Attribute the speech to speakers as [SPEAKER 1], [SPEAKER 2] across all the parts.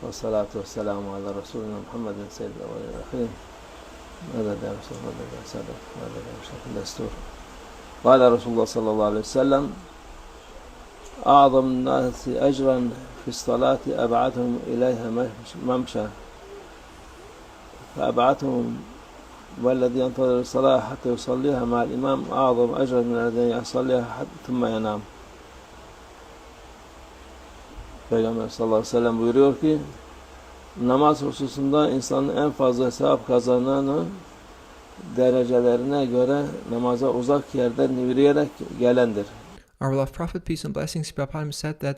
[SPEAKER 1] والصلاة والسلام على رسولنا محمد سيد الأولين والآخرين مدد يا رسول الله مدد يا سادة مدد يا مشرف الدستور. قال رسول الله صلى الله عليه وسلم أعظم الناس أجرا في الصلاة أبعدهم إليها ممشى فأبعدهم والذي ينتظر الصلاة حتى يصليها مع الإمام أعظم أجرا من الذي يصليها ثم ينام. Peygamber sallallahu aleyhi ve sellem buyuruyor ki namaz hususunda insanın en fazla sevap kazananı derecelerine göre namaza uzak yerden yürüyerek gelendir.
[SPEAKER 2] Our beloved Prophet, peace and blessings be upon him, said that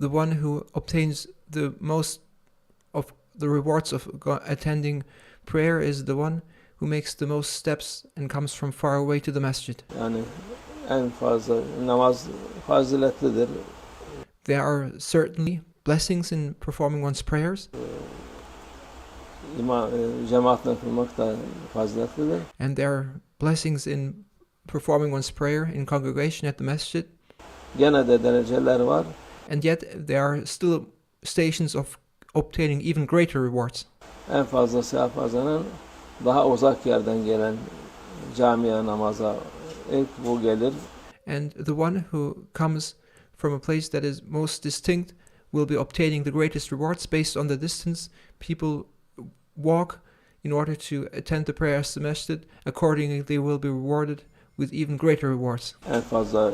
[SPEAKER 2] the one who obtains the most of the rewards of attending prayer is the one who makes the most steps and comes from far away to the masjid.
[SPEAKER 1] Yani en fazla namaz faziletlidir.
[SPEAKER 2] There are certainly blessings in performing one's prayers.
[SPEAKER 1] Cemaatle kılmak da faziletlidir.
[SPEAKER 2] And there are blessings in performing one's prayer in congregation at the masjid.
[SPEAKER 1] Gene de dereceler var.
[SPEAKER 2] And yet there are still stations of obtaining even greater rewards.
[SPEAKER 1] En fazla sevap kazanan daha uzak yerden gelen camiye namaza ilk bu gelir.
[SPEAKER 2] And the one who comes from a place that is most distinct will be obtaining the greatest rewards based on the distance people walk in order to attend the prayers at the masjid. Accordingly, they will be rewarded with even greater rewards.
[SPEAKER 1] En fazla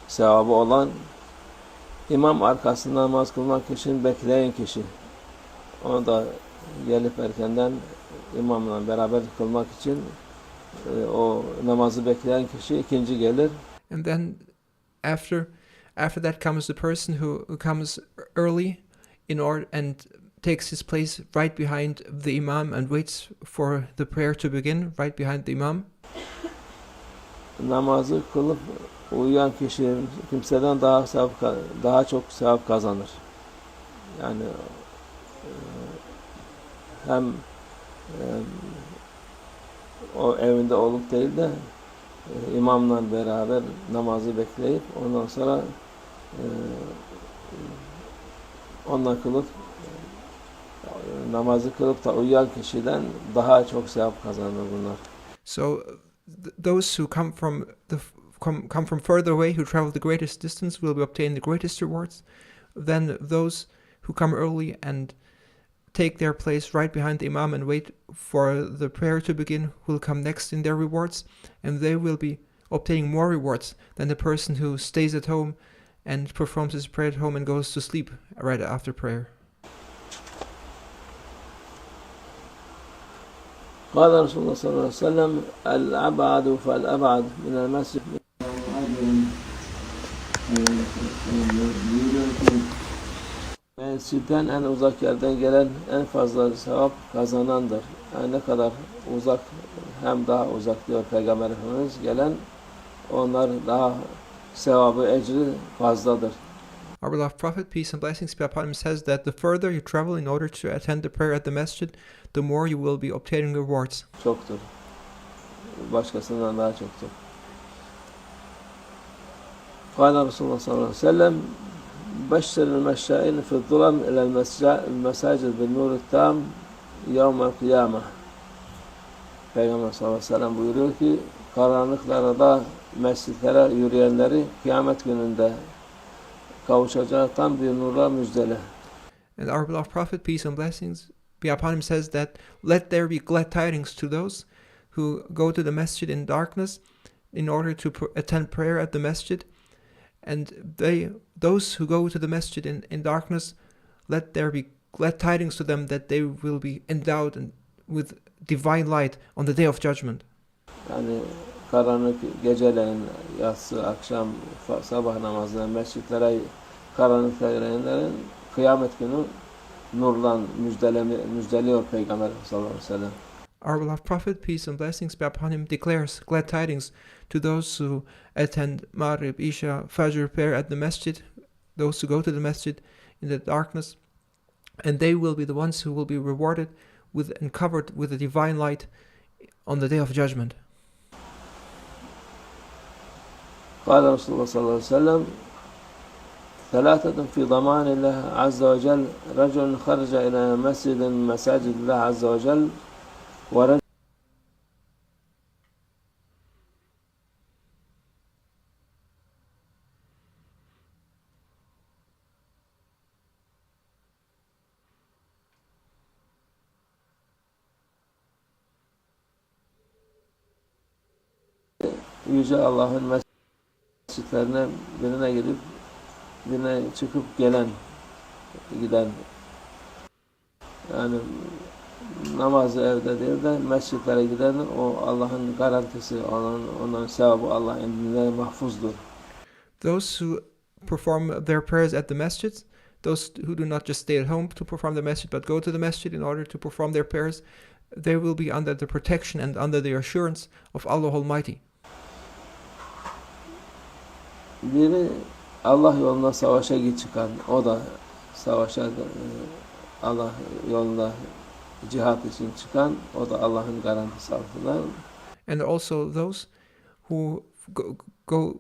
[SPEAKER 1] sevabı olan imam arkasında namaz kılmak için bekleyen kişi. Onu da gelip erkenden imamla beraber kılmak için o namazı bekleyen kişi ikinci gelir.
[SPEAKER 2] And then after that comes the person who comes early in order and takes his place right behind the imam and waits for the prayer to begin right behind the imam.
[SPEAKER 1] Namazı kılıp uyuyan kişi kimseden daha çok sevap kazanır. Yani hem o evinde olup değil de imamla beraber namazı bekleyip ondan sonra onunla kılıp namazı kılıp da uyuyan kişiden daha çok sevap kazanır bunlar.
[SPEAKER 2] So those who come from further away, who travel the greatest distance, will be obtaining the greatest rewards. Then those who come early and take their place right behind the imam and wait for the prayer to begin will come next in their rewards, and they will be obtaining more rewards than the person who stays at home and performs his prayer at home and goes to sleep right after prayer.
[SPEAKER 1] قال رسول الله صلى الله عليه وسلم الأبعد فالأبعد من المسجد mescidden en uzak yerden gelen en fazla sevap kazanandır. Yani ne kadar uzak hem daha uzak diyor Peygamber Efendimiz gelen onlar daha sevabı ecri fazladır.
[SPEAKER 2] Our beloved Prophet, peace and blessings be upon him, says that the further you travel in order to attend the prayer at the masjid, the more you will be obtaining rewards.
[SPEAKER 1] Çoktur. Başkasından daha çoktur. قال رسول الله صلى الله عليه وسلم بشر المشائين في الظلم إلى المساجد بالنور التام يوم القيامة. Peygamber sallallahu aleyhi ve sellem buyuruyor ki karanlıklarda mescitlere yürüyenleri kıyamet gününde kavuşacağı tam bir nurla müjdele.
[SPEAKER 2] And our beloved Prophet, peace and blessings be upon him, says that let there be glad tidings to those who go to the masjid in darkness in order to attend prayer at the masjid. And those who go to the masjid in darkness, let there be glad tidings to them that they will be endowed with divine light on the day of judgment.
[SPEAKER 1] Yani karanlık geceleyin, yatsı, akşam, sabah namazına, mescitlere karanlıkta yürüyenlerin kıyamet günü nurla müjdeliyor Peygamber sallallahu aleyhi ve sellem.
[SPEAKER 2] Our beloved Prophet, peace and blessings be upon him, declares glad tidings to those who attend Maghrib, Isha, Fajr prayer at the masjid, those who go to the masjid in the darkness, and they will be the ones who will be rewarded with and covered with the divine light on the day of judgment.
[SPEAKER 1] قال رسول الله صلى الله عليه وسلم ثلاثة في ضمان الله عز وجل رجل خرج إلى مسجد من مساجد الله عز وجل ورجل Yüce Allah'ın mescitlerine birine gidip birine çıkıp giden yani namazı evde değil de mescitlere giden o Allah'ın garantisi, onların sevabı Allah indinde mahfuzdur.
[SPEAKER 2] Those who perform their prayers at the masjid, those who do not just stay at home to perform the masjid but go to the masjid in order to perform their prayers, they will be under the protection and under the assurance of Allah Almighty.
[SPEAKER 1] Biri Allah yolunda savaşa çıkan, o da savaşa Allah yolunda cihat için çıkan, o da Allah'ın garantisi altında.
[SPEAKER 2] And also those who go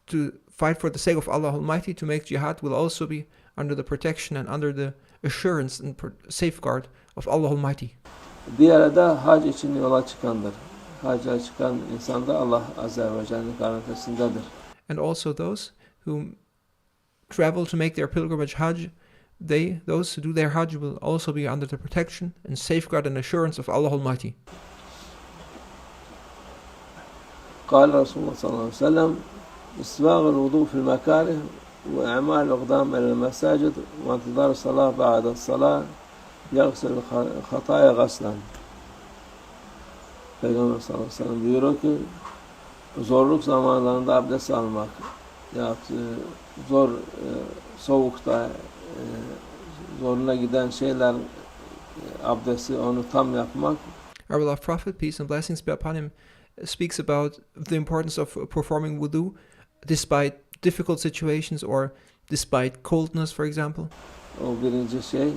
[SPEAKER 2] to fight for the sake of Allah Almighty to make jihad will also be under the protection and under the assurance and safeguard of Allah Almighty.
[SPEAKER 1] Diğeri de hac için yola çıkandır. Hacca çıkan insan da Allah Azze ve Celle'nin garantisindedir.
[SPEAKER 2] And also those who travel to make their pilgrimage Hajj, those who do their Hajj will also be under the protection and safeguard and assurance of Allah Almighty.
[SPEAKER 1] قال رسول الله صلى الله عليه وسلم إسباغ الوضوء في المكاره وإعمال الأقدام إلى المساجد وانتظار الصلاة بعد الصلاة يغسل الخطايا غسلا. Peygamber sallallahu aleyhi ve sellem buyuruyor ki zorluk zamanlarında abdest almak ya soğukta zoruna giden şeyler abdesti onu tam yapmak.
[SPEAKER 2] Our beloved Prophet, peace and blessings be upon him, speaks about the importance of performing wudu despite difficult situations or despite coldness, for example.
[SPEAKER 1] O birinci şey.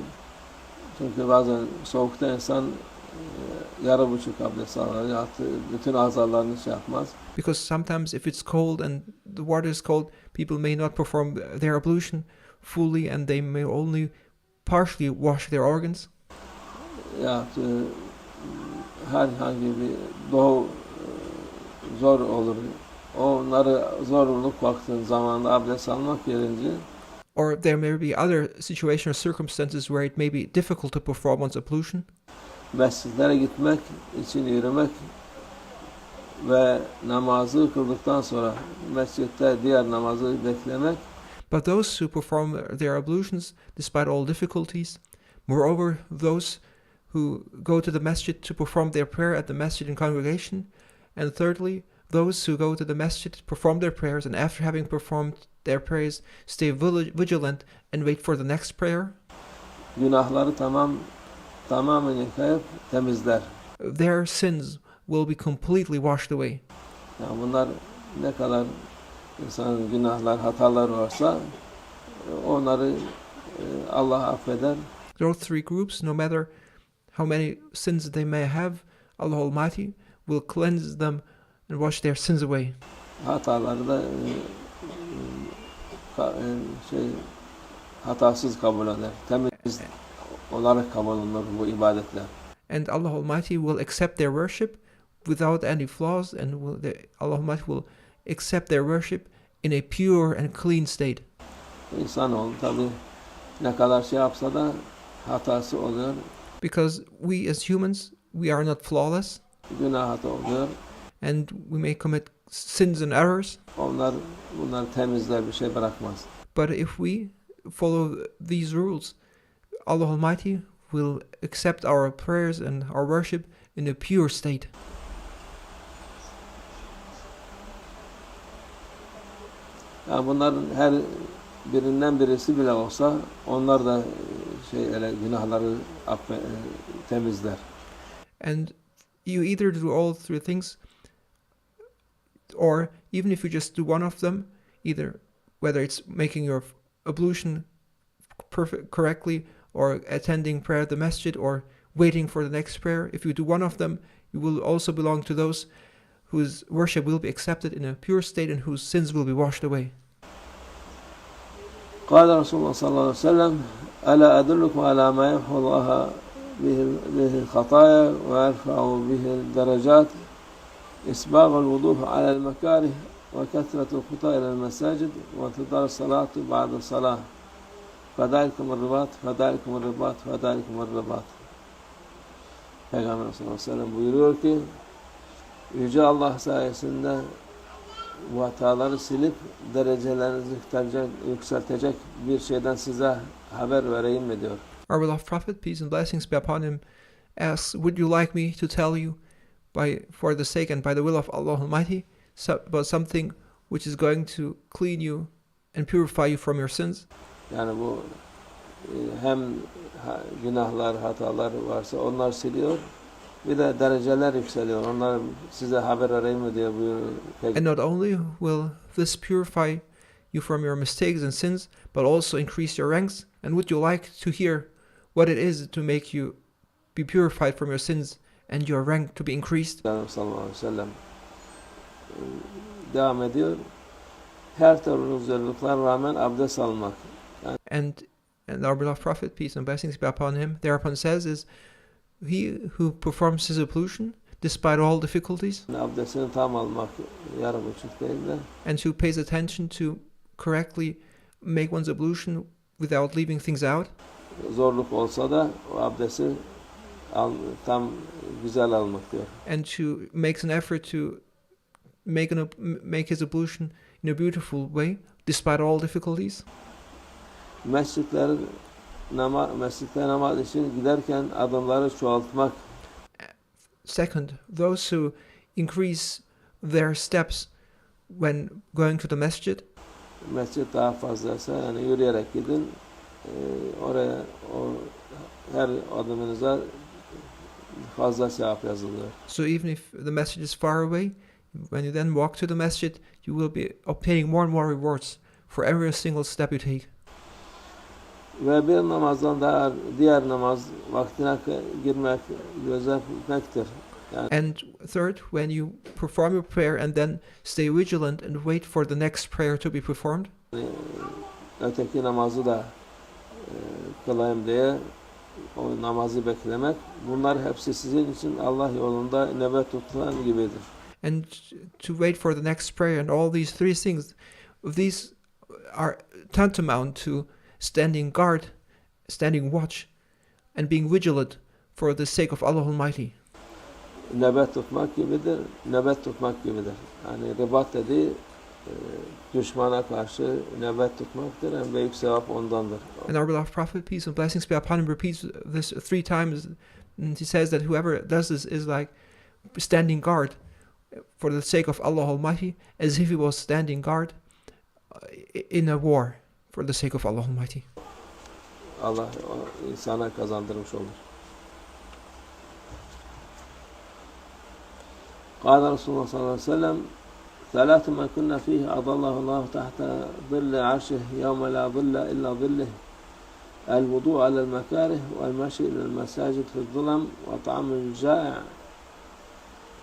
[SPEAKER 1] Çünkü bazen soğukta insan yarı buçuk abdest alır. Ya bütün azalarını yapmaz.
[SPEAKER 2] Because sometimes if it's cold and the water is cold, people may not perform their ablution fully and they may only partially wash their organs.
[SPEAKER 1] Ya herhangi bir doğu zor olur. Onları zorluk vaktin zamanında abdest almak gelince.
[SPEAKER 2] Or there may be other situations or circumstances where it may be difficult to perform one's ablution.
[SPEAKER 1] Mescitlere gitmek için yürümek ve namazı kıldıktan sonra mescitte diğer namazı beklemek.
[SPEAKER 2] But those who perform their ablutions despite all difficulties, moreover those who go to the masjid to perform their prayer at the masjid in congregation, and thirdly those who go to the masjid perform their prayers and after having performed their prayers stay vigilant and wait for the next prayer.
[SPEAKER 1] Günahları tamamen yıkayıp temizler.
[SPEAKER 2] Their sins will be completely washed away.
[SPEAKER 1] Yani bunlar ne kadar insanın günahlar, hatalar varsa onları Allah affeder.
[SPEAKER 2] Those three groups, no matter how many sins they may have, Allah Almighty will cleanse them and wash their sins away.
[SPEAKER 1] Hataları da hatasız kabul eder. Temiz olarak kabul olunur bu ibadetler.
[SPEAKER 2] And Allah Almighty will accept their worship without any flaws, and Allah Almighty will accept their worship in a pure and clean state.
[SPEAKER 1] İnsanoğlu tabii ne kadar yapsa da hatası oluyor.
[SPEAKER 2] Because we as humans, we are not flawless.
[SPEAKER 1] Günah hata oluyor.
[SPEAKER 2] And we may commit sins and errors.
[SPEAKER 1] Bunlar temizler, bir şey bırakmaz.
[SPEAKER 2] But if we follow these rules, Allah Almighty will accept our prayers and our worship in a pure state.
[SPEAKER 1] Yani bunların her birinden birisi bile olsa onlar da günahları temizler.
[SPEAKER 2] And you either do all three things, or even if you just do one of them, either whether it's making your ablution correctly, or attending prayer at the masjid, or waiting for the next prayer, if you do one of them, you will also belong to those whose worship will be accepted in a pure state and whose sins will be washed away.
[SPEAKER 1] قال رسول الله صلى الله عليه وسلم ألا أدلكم على ما يمحو الله به الخطايا ويرفع به الدرجات إسباغ الوضوء على المكاره وكثرة الخطى إلى المساجد وانتظار الصلاة بعد الصلاة فذلكم الرباط فذلكم الرباط فذلكم الرباط. Peygamber sallallahu aleyhi ve sellem buyuruyor ki Yüce Allah sayesinde bu hataları silip derecelerinizi yükseltecek bir şeyden size haber vereyim mi diyor.
[SPEAKER 2] Our beloved Prophet, peace and blessings be upon him, asks, would you like me to tell you, for the sake and by the will of Allah Almighty, about something which is going to clean you and purify you from your sins?
[SPEAKER 1] Yani bu hem günahlar, hatalar varsa onlar siliyor, bir de dereceler yükseliyor. Onlar size haber vereyim mi diye buyuruyor.
[SPEAKER 2] And not only will this purify you from your mistakes and sins, but also increase your ranks. And would you like to hear what it is to make you be purified from your sins and your rank to be increased?
[SPEAKER 1] Sallallahu aleyhi ve sellem devam ediyor. Her türlü zorluklara rağmen abdest almak.
[SPEAKER 2] And our beloved Prophet, peace and blessings be upon him, thereupon says is, he who performs his ablution despite all difficulties,
[SPEAKER 1] Abdestini tam almak yarım buçuk değil de.
[SPEAKER 2] And who pays attention to correctly make one's ablution without leaving things out.
[SPEAKER 1] Zorluk olsa da o abdesti tam güzel almak diyor.
[SPEAKER 2] And who makes an effort to make his ablution in a beautiful way despite all difficulties.
[SPEAKER 1] Mescitlere namaz için giderken adımları çoğaltmak.
[SPEAKER 2] Second, those who increase their steps when going to the masjid.
[SPEAKER 1] Mescit daha fazlaysa yani yürüyerek gidin. Oraya her adımınıza fazla sevap yazılıyor.
[SPEAKER 2] So even if the masjid is far away, when you then walk to the masjid, you will be obtaining more and more rewards for every single step you take.
[SPEAKER 1] Ve bir namazdan daha diğer namaz vaktine girmek, gözetmektir.
[SPEAKER 2] And third, when you perform your prayer and then stay vigilant and wait for the next prayer to be performed.
[SPEAKER 1] Öteki namazı da kılayım diye o namazı beklemek. Bunlar hepsi sizin için Allah yolunda nöbet tutulan gibidir.
[SPEAKER 2] And to wait for the next prayer and all these three things, these are tantamount to standing guard, standing watch, and being vigilant for the sake of Allah Almighty.
[SPEAKER 1] Nöbet tutmak gibidir, nöbet tutmak gibidir. Yani ribat dediği düşmana karşı nöbet tutmaktır. En büyük sevap ondandır.
[SPEAKER 2] And our beloved Prophet, peace and blessings be upon him, repeats this 3 times. And he says that whoever does this is like standing guard for the sake of Allah Almighty, as if he was standing guard in a war for the sake of Allah Almighty.
[SPEAKER 1] Allah insana kazandırmış olur. قال رسول الله صلى الله عليه وسلم ثلاث ما كنا فيه أضله الله تحت ظل عرشه يوم لا ظل إلا ظله الوضوء على المكاره والمشي إلى المساجد في الظلم وطعام الجائع.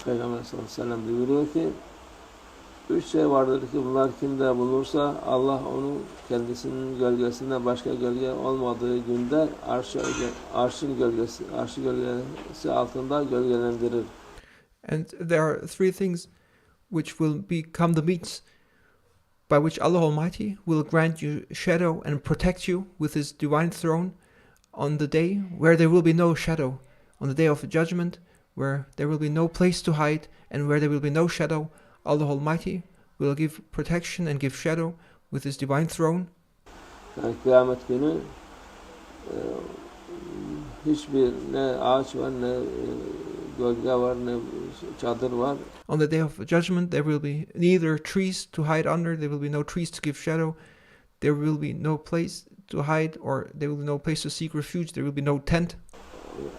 [SPEAKER 1] Peygamber sallallahu aleyhi ve sellem buyuruyor ki 3 şey vardır ki bunlar kimde bulursa Allah onu kendisinin gölgesinden başka gölge olmadığı günde arşın gölgesi altında gölgelendirir.
[SPEAKER 2] And there are 3 things which will become the means by which Allah Almighty will grant you shadow and protect you with His divine throne on the day where there will be no shadow, on the day of judgment, where there will be no place to hide and where there will be no shadow. Allah Almighty will give protection and give shadow with His divine throne.
[SPEAKER 1] Yani kıyamet günü hiçbir ne ağaç var ne gölge var ne çadır var.
[SPEAKER 2] On the day of judgment there will be neither trees to hide under, there will be no trees to give shadow, there will be no place to hide, or there will be no place to seek refuge, there will be no tent.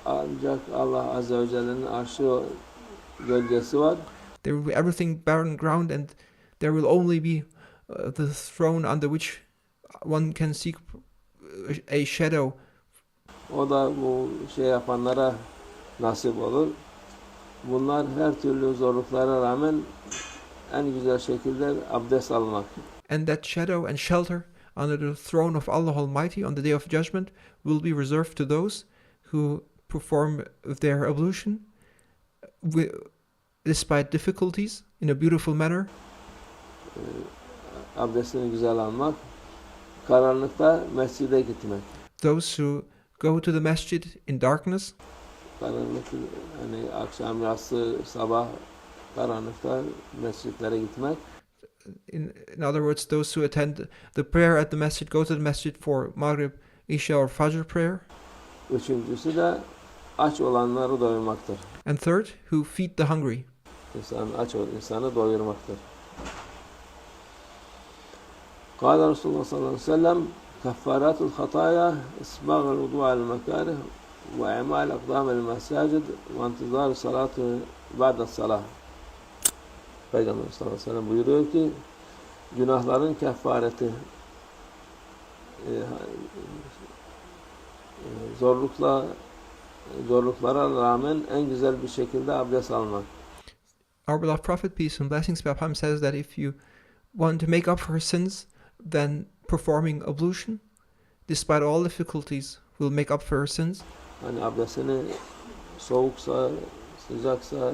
[SPEAKER 1] Ancak Allah Azze ve Celle'nin arşı gölgesi var.
[SPEAKER 2] There will be everything barren ground, and there will only be the throne under which one can seek a shadow.
[SPEAKER 1] O da bu şey yapanlara nasip olur. Bunlar her türlü zorluklara rağmen en güzel şekilde abdest almak.
[SPEAKER 2] And that shadow and shelter under the throne of Allah Almighty on the day of judgment will be reserved to those who perform their ablution despite difficulties in a beautiful manner.
[SPEAKER 1] Abdestini güzel almak, karanlıkta mescide gitmek.
[SPEAKER 2] Those who go to the masjid in darkness,
[SPEAKER 1] Karanlık, hani akşam yatsı, sabah karanlıkta mescitlere gitmek.
[SPEAKER 2] in other words, those who attend the prayer at the masjid, go to the masjid for Maghrib, Isha or Fajr prayer.
[SPEAKER 1] Üçüncüsü de aç olanları doyurmaktır.
[SPEAKER 2] And third, who feed the hungry.
[SPEAKER 1] İnsanı doyurmaktır. Kâle Resulullah sallallahu aleyhi ve sellem keffâratul hatâya isbâgul vudu alel mekârih ve emâl akdâmel mesâcid ve intizâru salâtu ba'da salah. Peygamber sallallahu aleyhi ve sellem buyuruyor ki günahların kefareti zorluklara rağmen en güzel bir şekilde abdest almak.
[SPEAKER 2] Our beloved Prophet, peace and blessings be upon him, says that if you want to make up for sins, then performing ablution, despite all difficulties, will make up for your sins.
[SPEAKER 1] Hani abdestini soğuksa, sıcaksa,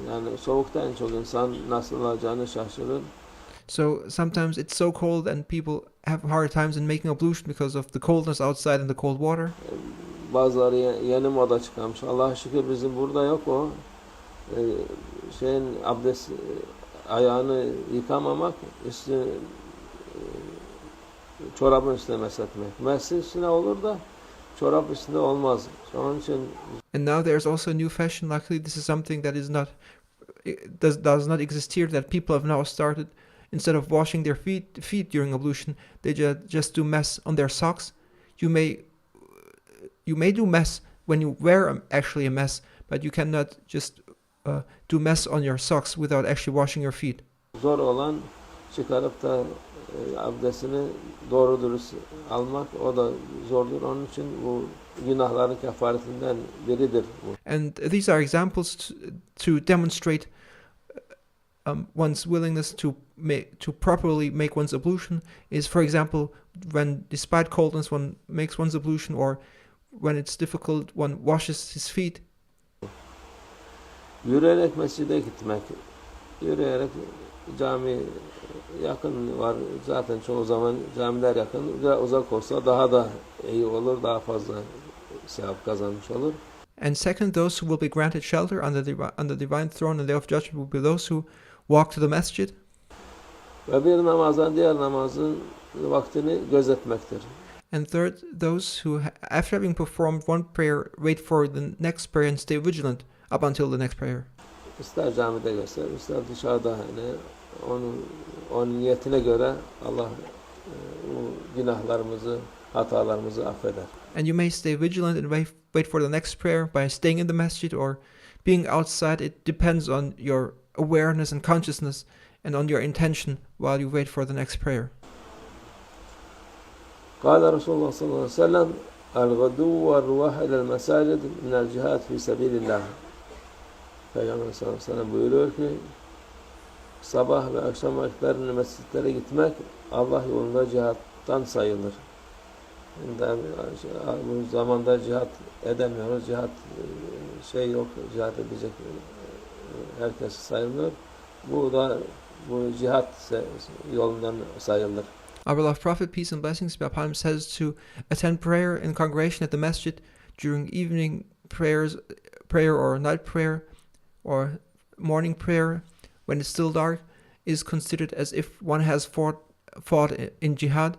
[SPEAKER 1] yani soğukta en çok insan nasıl alacağını şaşırır.
[SPEAKER 2] So sometimes it's so cold and people have hard times in making ablution because of the coldness outside and the cold water.
[SPEAKER 1] Bazıları yeni moda çıkarmış. Allah'a şükür bizim burada yok o. Abdest ayağını yıkamamak, çorabın üstüne mesletmek. Mesle üstüne olur da çorap üstünde olmaz. Onun için.
[SPEAKER 2] And now there's also a new fashion. Luckily, this is something that does not exist here. That people have now started. Instead of washing their feet during ablution, they just do mess on their socks. You may do mess when you wear actually a mess, but you cannot just do mess on your socks without actually washing your feet.
[SPEAKER 1] Zor olan çıkarıp da abdestini doğru dürüst almak, o da zordur. Onun için bu günahların kefaretinden biridir.
[SPEAKER 2] And these are examples to demonstrate one's willingness to properly make one's ablution. Is, for example, when despite coldness one makes one's ablution, or when it's difficult one washes his feet.
[SPEAKER 1] Yürüyerek mescide gitmek. Yürüyerek cami yakın var. Zaten çoğu zaman camiler yakın. Biraz uzak olsa daha da iyi olur. Daha fazla sevap kazanmış olur.
[SPEAKER 2] And second, those who will be granted shelter under divine throne on the day of judgment will be those who walk to the masjid.
[SPEAKER 1] Ve bir namazdan diğer namazın vaktini gözetmektir.
[SPEAKER 2] And third, those who, after having performed one prayer, wait for the next prayer and stay vigilant up until the next prayer.
[SPEAKER 1] İster camide göster, ister dışarıda, hani onun niyetine göre Allah günahlarımızı, hatalarımızı affeder.
[SPEAKER 2] And you may stay vigilant and wait for the next prayer by staying in the masjid or being outside. It depends on your awareness and consciousness and on your intention while you wait for the next prayer.
[SPEAKER 1] قال Resulullah sallallahu aleyhi ve sellem el-gadu ve'r-ruh ila'l mesacid minel cihad fi sabilillah. Peygamber sallallahu aleyhi ve sellem buyuruyor ki sabah ve akşam vakitlerinde mescitlere gitmek Allah yolunda cihattan sayılır. Yani bu zamanda cihat edemiyoruz. Cihat yok, cihat edecek herkes sayılır. Bu cihat yolundan sayılır.
[SPEAKER 2] Our beloved Prophet, peace and blessings be upon him, says to attend prayer in congregation at the masjid during evening prayer or night prayer or morning prayer when it's still dark is considered as if one has fought in jihad.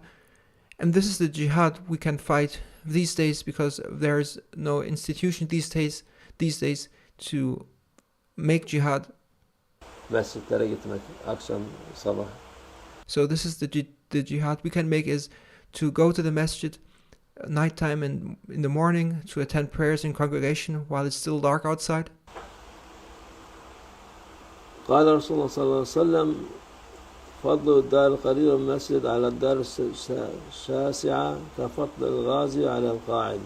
[SPEAKER 2] And this is the jihad we can fight these days because there is no institution these days to make jihad.
[SPEAKER 1] Mescitlere gitmek akşam sabah.
[SPEAKER 2] So this is the jihad we can make is to go to the masjid nighttime and in the morning to attend prayers in congregation while it's still dark outside.
[SPEAKER 1] قال رسول الله صلى الله عليه وسلم فضل الدار القريب من المسجد على الدار الشاسعة كفضل الغازي على القاعد.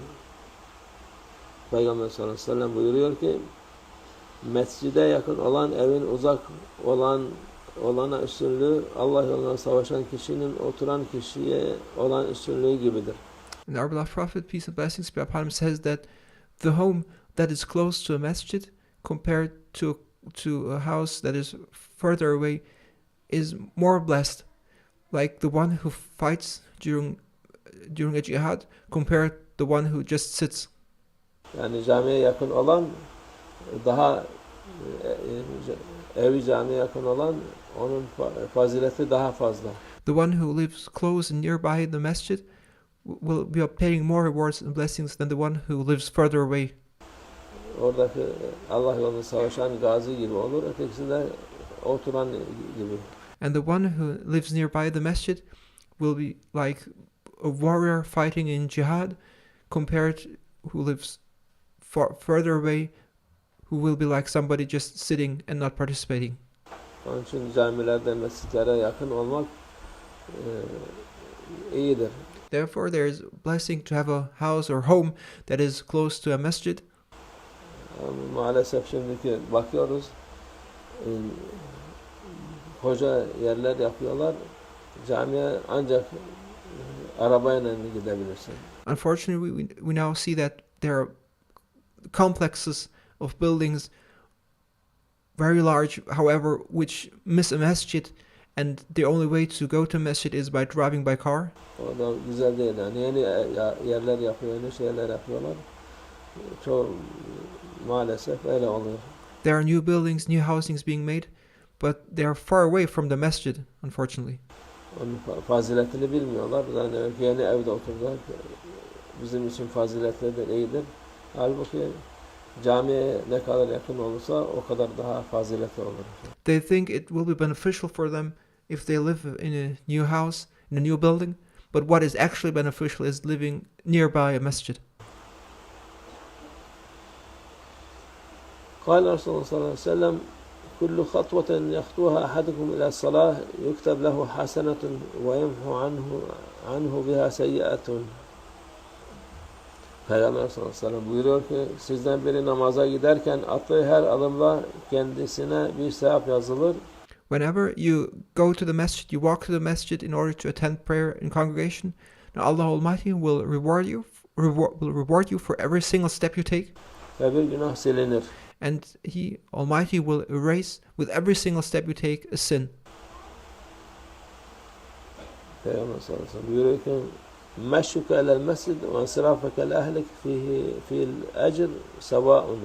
[SPEAKER 1] Peygamber sallallahu aleyhi ve sellem buyuruyor ki mescide yakın olan evin uzak olan olana üstünlüğü Allah yolunda savaşan kişinin oturan kişiye olan üstünlüğü gibidir.
[SPEAKER 2] And our beloved Prophet, peace and blessings be upon him, says that the home that is close to a masjid compared to a house that is further away is more blessed, like the one who fights during a jihad compared the one who just sits.
[SPEAKER 1] Yani camiye yakın olan daha evi camiye yakın olan onun fazileti daha fazla.
[SPEAKER 2] The one who lives close and nearby the masjid will be obtaining more rewards and blessings than the one who lives further away.
[SPEAKER 1] Oradaki Allah yolunda savaşan gazi gibi olur, ötekisi de oturan gibi.
[SPEAKER 2] And the one who lives nearby the masjid will be like a warrior fighting in jihad compared who lives further away, who will be like somebody just sitting and not participating.
[SPEAKER 1] Onun için camilerde, mescitlere yakın olmak iyidir.
[SPEAKER 2] Therefore, there is blessing to have a house or home that is close to a masjid.
[SPEAKER 1] Maalesef şimdiki bakıyoruz, koca yerler yapıyorlar, camiye ancak arabayla gidebilirsin.
[SPEAKER 2] Unfortunately, we now see that there are complexes of buildings, very large, however, which miss a masjid, and the only way to go to masjid is by driving by car.
[SPEAKER 1] O da güzel değil yani. Yeni yerler yapıyor, yeni şeyler yapıyorlar. Çoğu maalesef öyle oluyor.
[SPEAKER 2] There are new buildings, new housings being made, but they are far away from the masjid, unfortunately.
[SPEAKER 1] Onun faziletini bilmiyorlar. Yani yeni evde oturdular. Bizim için faziletlidir, iyidir. Halbuki camiye ne kadar yakın olursa o kadar daha faziletli olur.
[SPEAKER 2] They think it will be beneficial for them if they live in a new house, in a new building, but what is actually beneficial is living nearby a masjid.
[SPEAKER 1] قال رسول الله صلى الله عليه وسلم كل خطوة يخطوها أحدكم إلى الصلاة يكتب له حسنة ويمحو عنه بها سيئة. Peygamber sallallahu aleyhi ve sellem buyuruyor ki sizden biri namaza giderken attığı her adımla kendisine bir sevap yazılır.
[SPEAKER 2] Whenever you go to the masjid, you walk to the masjid in order to attend prayer in congregation, now Allah Almighty will reward you for every single step you take.
[SPEAKER 1] Ve bir günah silinir.
[SPEAKER 2] And He Almighty will erase with every single step you take a sin.
[SPEAKER 1] Peygamber sallallahu aleyhi ve sellem buyuruyor ki meşşuke ilel mescid ve ensirafeke ehlik fi'l ecr sevâun.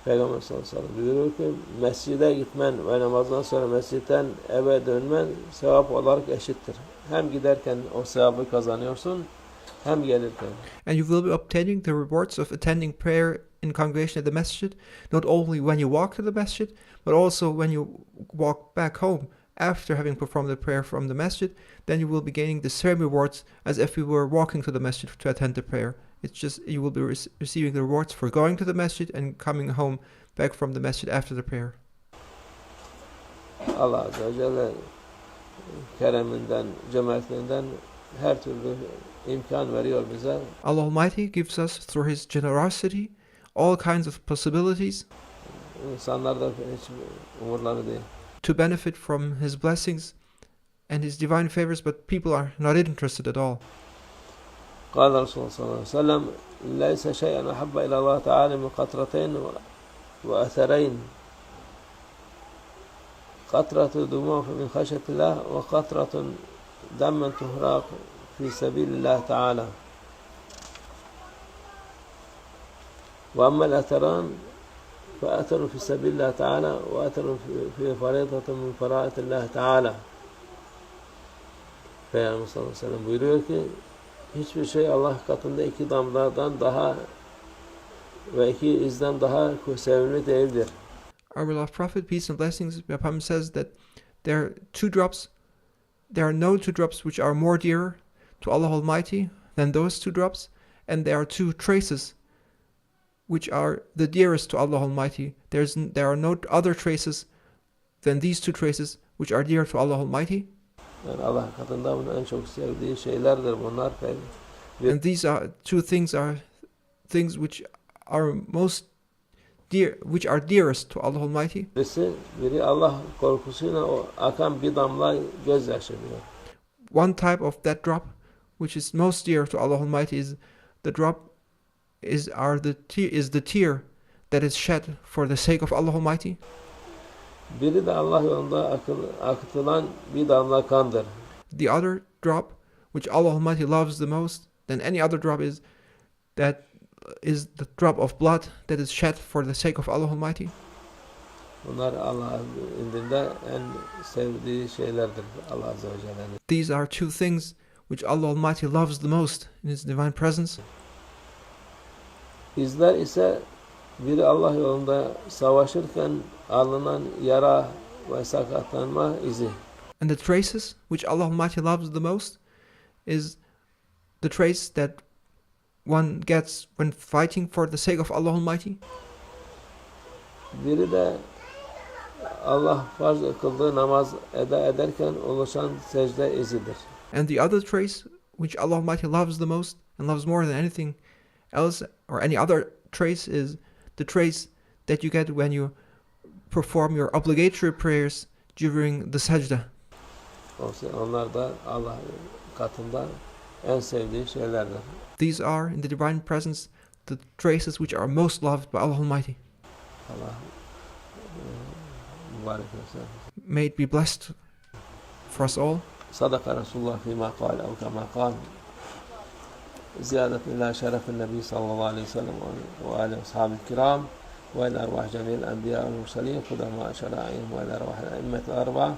[SPEAKER 1] Peygamber sallallahu aleyhi ve sellem buyuruyor ki mescide gitmen ve namazdan sonra mescitten eve dönmen sevap olarak eşittir. Hem giderken o sevabı kazanıyorsun hem gelirken.
[SPEAKER 2] And you will be obtaining the rewards of attending prayer in congregation at the masjid, not only when you walk to the masjid, but also when you walk back home after having performed the prayer from the masjid. Then you will be gaining the same rewards as if you were walking to the masjid to attend the prayer. It's just you will be receiving the rewards for going to the masjid and coming home back from the masjid after the prayer.
[SPEAKER 1] Allah Azze ve Celle kereminden, cömertliğinden her türlü imkan veriyor bize.
[SPEAKER 2] Allah Almighty gives us through His generosity all kinds of possibilities.
[SPEAKER 1] İnsanlar da hiç umurları değil.
[SPEAKER 2] To benefit from His blessings and His divine favors, but people are not interested at all.
[SPEAKER 1] قال رسول الله صلى الله عليه وسلم ليس شيئا أحب إلى الله تعالى من قطرتين وأثرين قطرة دموع من خشية الله وقطرة دم تهراق في سبيل الله تعالى وأما الأثران فأثر في سبيل الله تعالى وأثر في فريضة من فرائض الله تعالى. Peygamber sallallahu aleyhi ve sellem buyuruyor ki hiçbir şey Allah katında iki damladan daha ve iki izden daha sevimli değildir.
[SPEAKER 2] Our beloved Prophet, peace and blessings be upon him, says that there are no two drops which are more dear to Allah Almighty than those two drops, and there are two traces which are the dearest to Allah Almighty. There are no other traces than these two traces which are dear to Allah Almighty.
[SPEAKER 1] Yani Allah katında bunun en çok sevdiği şeylerdir bunlar.
[SPEAKER 2] And these are two things which are most which are dearest to Allah Almighty.
[SPEAKER 1] Biri Allah korkusuyla o akan bir damla gözyaşı diyor.
[SPEAKER 2] One type of that drop, which is most dear to Allah Almighty, is the drop is the tear that is shed for the sake of Allah Almighty.
[SPEAKER 1] Biri de Allah yolunda akıtılan bir damla kandır.
[SPEAKER 2] The other drop, which Allah Almighty loves the most than any other drop, is the drop of blood that is shed for the sake of Allah Almighty.
[SPEAKER 1] Bunlar Allah'ın indinde en sevdiği şeylerdir Allah Azze ve Celle'nin.
[SPEAKER 2] These are two things which Allah Almighty loves the most in His divine presence.
[SPEAKER 1] İzler ise biri Allah yolunda savaşırken alınan yara ve sakatlanma izi.
[SPEAKER 2] And the traces which Allah Almighty loves the most is the trace that one gets when fighting for the sake of Allah Almighty.
[SPEAKER 1] Biri de Allah farz kıldığı namaz ederken oluşan secde izidir.
[SPEAKER 2] And the other trace which Allah Almighty loves the most and loves more than anything else or any other trace is the trace that you get when you perform your obligatory prayers during the sajda.
[SPEAKER 1] Onlar da Allah katında en sevdiği şeylerdir.
[SPEAKER 2] These are, in the divine presence, the traces which are most loved by Allah Almighty.
[SPEAKER 1] Allah mübarek olsun.
[SPEAKER 2] May it be blessed for us all.
[SPEAKER 1] Sadaka Resulullah fîmâ kâle ev kemâ kâle. زيادة إلى شرف النبي صلى الله عليه وسلم وآله وأصحابه الكرام وإلى أرواح جميع الأنبياء والمرسلين قدماء شرائعهم وإلى أرواح الأئمة الأربعة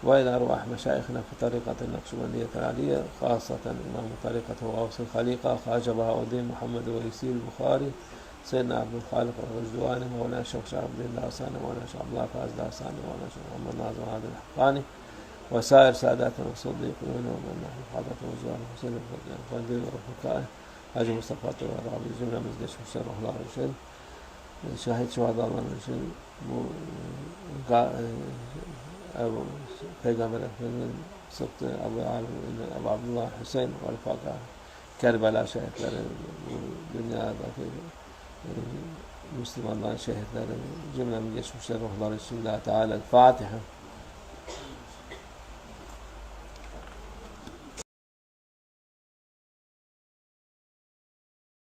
[SPEAKER 1] وإلى أرواح مشايخنا في طريقة النقشبندية العالية خاصة إمام طريقة وغوث الخليقة خواجة بهاء الدين محمد ويسير البخاري سيدنا عبد الخالق الرجواني مولانا الشيخ شرف الدين الدارساني مولانا الشيخ عبد الله فاز الدارساني مولانا الشيخ محمد ناظر هادي الحقاني وسائر ساداتنا والصديقين ومن نحن حضرة وزوار الحسين الفندق والحكاية Hacı Mustafa Rabbi cümlemiz geçmişler ruhlar için şahit şuhadaların için bu Peygamber Efendimiz'in sıktı Ebu Abdullah Hüseyin ve Fakir Kerbela şehitleri bu dünyadaki Müslümanların şehitleri cümlemiz geçmişler ruhlar için La Teala Fatiha.